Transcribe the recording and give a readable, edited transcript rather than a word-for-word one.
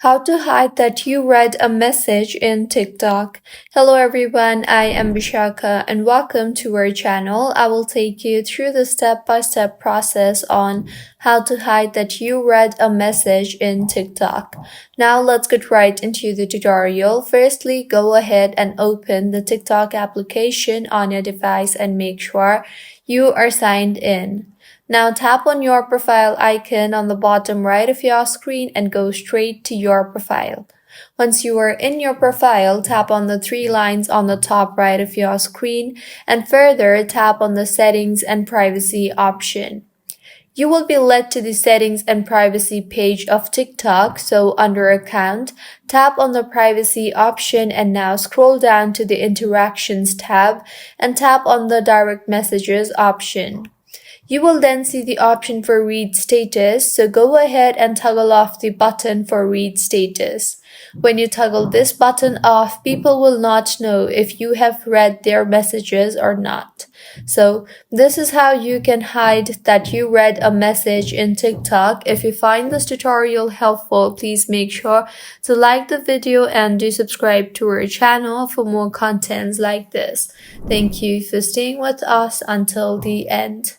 How to hide that you read a message in TikTok. Hello everyone, I am Vishaka and welcome to our channel. I will take you through the step-by-step process on how to hide that you read a message in TikTok. Now let's get right into the tutorial. Firstly, go ahead and open the TikTok application on your device and make sure you are signed in. Now tap on your profile icon on the bottom right of your screen and go straight to your profile. Once you are in your profile, tap on the three lines on the top right of your screen and further tap on the settings and privacy option. You will be led to the settings and privacy page of TikTok, so under account, tap on the privacy option and now scroll down to the interactions tab and tap on the direct messages option. You will then see the option for read status, so go ahead and toggle off the button for read status. When you toggle this button off, people will not know if you have read their messages or not. So this is how you can hide that you read a message in TikTok. If you find this tutorial helpful, please make sure to like the video and do subscribe to our channel for more contents like this. Thank you for staying with us until the end.